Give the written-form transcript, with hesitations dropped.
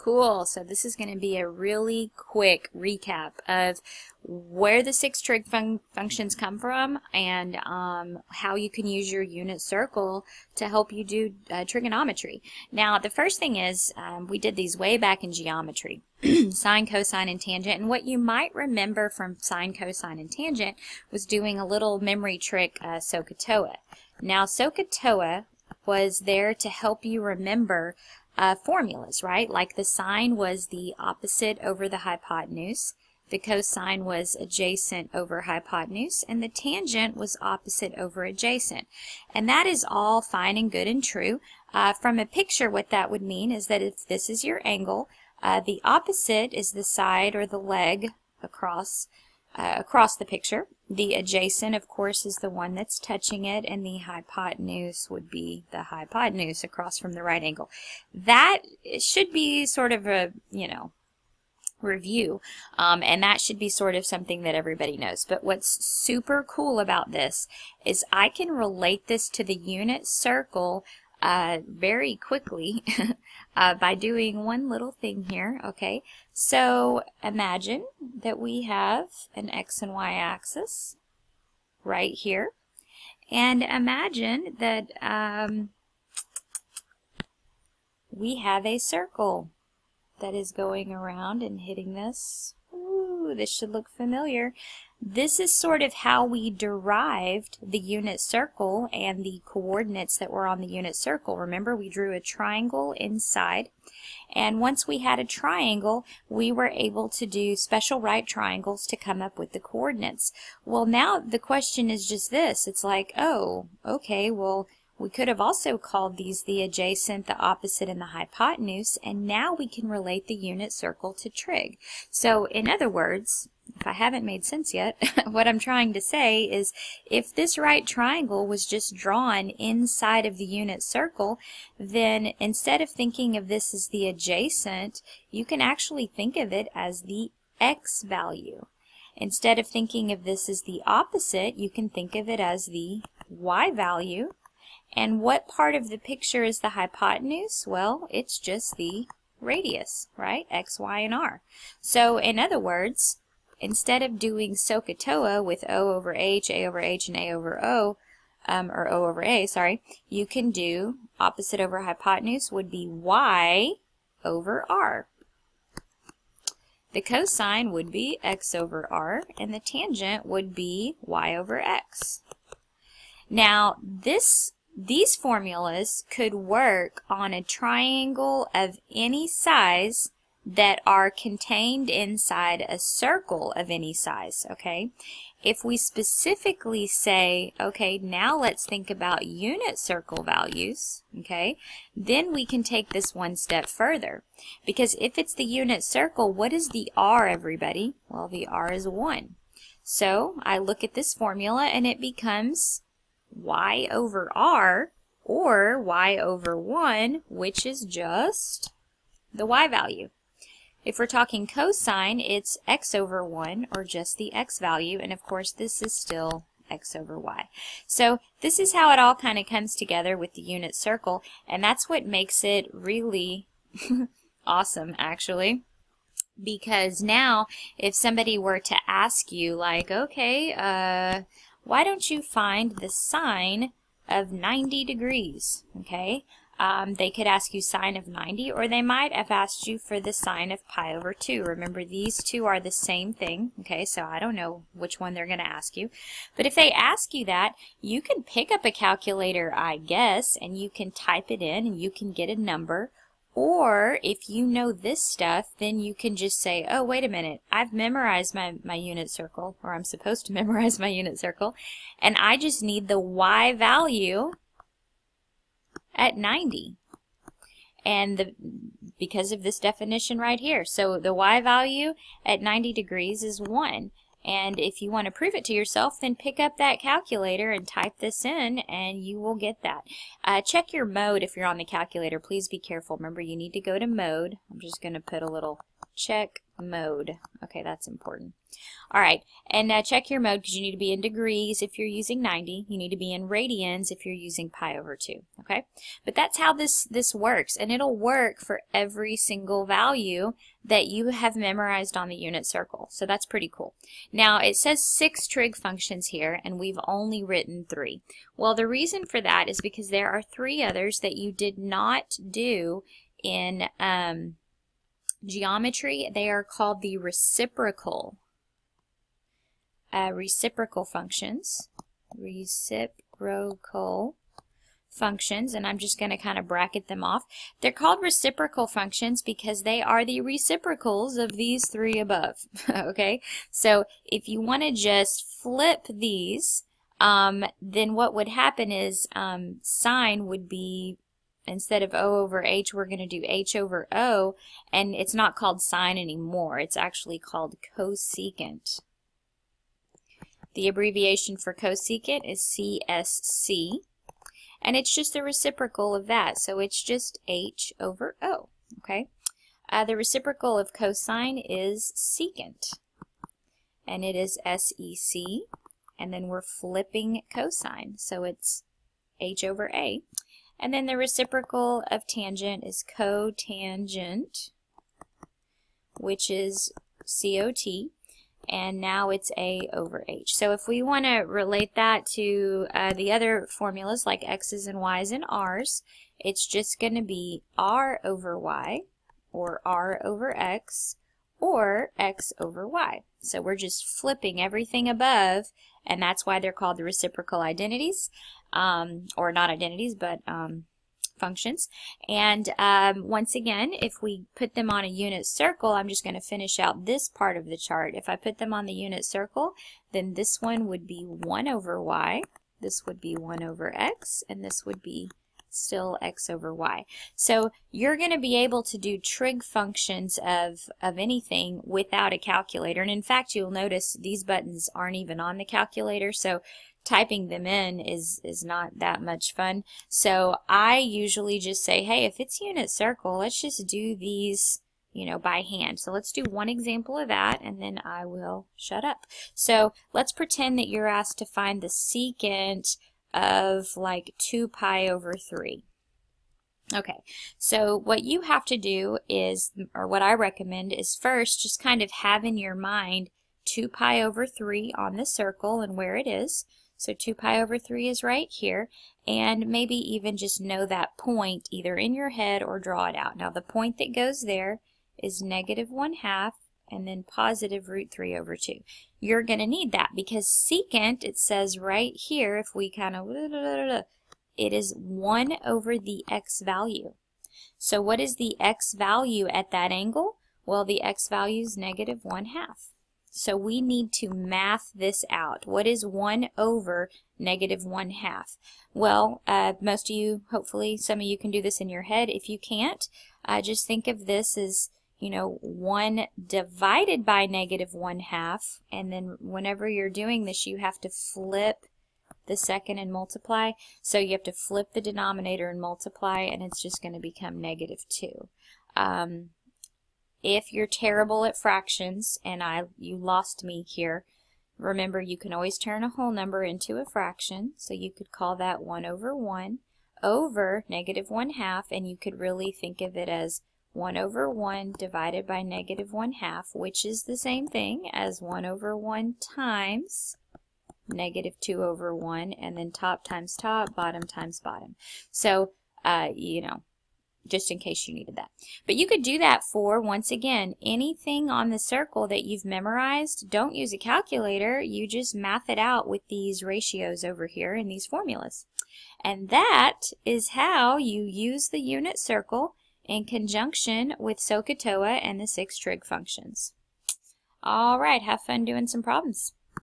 Cool. So this is going to be a really quick recap of where the 6 trig functions come from and how you can use your unit circle to help you do trigonometry. Now, the first thing is we did these way back in geometry, sine, cosine, and tangent. And what you might remember from sine, cosine, and tangent was doing a little memory trick, SOHCAHTOA. Now, SOHCAHTOA was there to help you remember formulas, right? Like the sine was the opposite over the hypotenuse, the cosine was adjacent over hypotenuse, and the tangent was opposite over adjacent. And that is all fine and good and true. From a picture, what that would mean is that if this is your angle, the opposite is the side or the leg across the picture. The adjacent, of course, is the one that's touching it, and the hypotenuse would be the hypotenuse across from the right angle. That should be sort of a, review, and that should be sort of something that everybody knows. But what's super cool about this is I can relate this to the unit circle very quickly by doing one little thing here. Okay, so imagine that we have an x and y axis right here, and imagine that we have a circle that is going around and hitting this. Ooh, this should look familiar. This is sort of how we derived the unit circle and the coordinates that were on the unit circle. Remember, we drew a triangle inside, and once we had a triangle, we were able to do special right triangles to come up with the coordinates. Well, now the question is just this. It's like, oh, okay, well, we could have also called these the adjacent, the opposite, and the hypotenuse, and now we can relate the unit circle to trig. So, in other words, if I haven't made sense yet, what I'm trying to say is if this right triangle was just drawn inside of the unit circle, then instead of thinking of this as the adjacent, you can actually think of it as the x value. Instead of thinking of this as the opposite, you can think of it as the y value. And what part of the picture is the hypotenuse? Well, it's just the radius, right? X, Y, and R. So, in other words, instead of doing SOHCAHTOA with O over H, A over H, and A over O, or O over A, sorry, you can do opposite over hypotenuse would be Y over R. The cosine would be X over R, and the tangent would be Y over X. Now, these formulas could work on a triangle of any size that are contained inside a circle of any size, okay? If we specifically say, okay, now let's think about unit circle values, okay, then we can take this one step further. Because if it's the unit circle, what is the R, everybody? Well, the R is 1. So I look at this formula and it becomes y over r, or y over 1, which is just the y value. If we're talking cosine, it's x over 1, or just the x value, and of course this is still x over y. So this is how it all kind of comes together with the unit circle, and that's what makes it really awesome, actually. Because now, if somebody were to ask you, like, okay, why don't you find the sine of 90 degrees, okay? They could ask you sine of 90, or they might have asked you for the sine of pi over 2. Remember, these two are the same thing, okay? So I don't know which one they're going to ask you. But if they ask you that, you can pick up a calculator, I guess, and you can type it in, and you can get a number. Or, if you know this stuff, then you can just say, oh, wait a minute, I've memorized my unit circle, or I'm supposed to memorize my unit circle, and I just need the y value at 90. And because of this definition right here. So the y value at 90 degrees is 1. And if you want to prove it to yourself, then pick up that calculator and type this in, and you will get that. Check your mode if you're on the calculator. Please be careful. Remember, you need to go to mode. I'm just going to put a little check mode. Okay, that's important. All right, and check your mode because you need to be in degrees if you're using 90. You need to be in radians if you're using pi over 2. Okay, but that's how this works, and it'll work for every single value that you have memorized on the unit circle. So that's pretty cool. Now it says 6 trig functions here, and we've only written 3. Well, the reason for that is because there are 3 others that you did not do in geometry. They are called the reciprocal functions. Reciprocal functions, and I'm just going to kind of bracket them off. They're called reciprocal functions because they are the reciprocals of these 3 above. Okay, so if you want to just flip these, then what would happen is sine would be, instead of O over H, we're going to do H over O, and it's not called sine anymore. It's actually called cosecant. The abbreviation for cosecant is CSC, and it's just the reciprocal of that, so it's just H over O. Okay, the reciprocal of cosine is secant, and it is SEC, and then we're flipping cosine, so it's H over A. And then the reciprocal of tangent is cotangent, which is COT, and now it's A over H. So if we want to relate that to the other formulas like X's and Y's and R's, it's just going to be R over Y, or R over X, or X over Y. So we're just flipping everything above, and that's why they're called the reciprocal identities, or not identities, but functions. And once again, if we put them on a unit circle, I'm just going to finish out this part of the chart. If I put them on the unit circle, then this one would be 1 over Y, this would be 1 over X, and this would be still X over Y. So you're going to be able to do trig functions of anything without a calculator. And in fact, you'll notice these buttons aren't even on the calculator, so typing them in is not that much fun. So I usually just say, hey, if it's unit circle, let's just do these, you know, by hand. So let's do one example of that, and then I will shut up. So let's pretend that you're asked to find the secant of like 2 pi over 3. Okay, so what you have to do is, or what I recommend is, first just kind of have in your mind 2 pi over 3 on the circle and where it is. So 2 pi over 3 is right here, and maybe even just know that point either in your head or draw it out. Now the point that goes there is -1/2 and then positive root 3 over 2. You're going to need that because secant, it says right here, if we kind of, it is 1 over the x value. So what is the x value at that angle? Well, the x value is -1/2. So we need to math this out. What is 1 over -1/2? Well, most of you, hopefully some of you can do this in your head. If you can't, just think of this as, you know, 1 divided by -1/2, and then whenever you're doing this, you have to flip the second and multiply. So you have to flip the denominator and multiply, and it's just going to become -2. If you're terrible at fractions, and you lost me here, remember you can always turn a whole number into a fraction. So you could call that 1 over 1 over -1/2, and you could really think of it as 1 over 1 divided by -1/2, which is the same thing as 1 over 1 times -2 over 1, and then top times top, bottom times bottom. So, you know, just in case you needed that. But you could do that for, once again, anything on the circle that you've memorized. Don't use a calculator. You just math it out with these ratios over here and these formulas. And that is how you use the unit circle in conjunction with SOHCAHTOA and the 6 trig functions. All right, have fun doing some problems.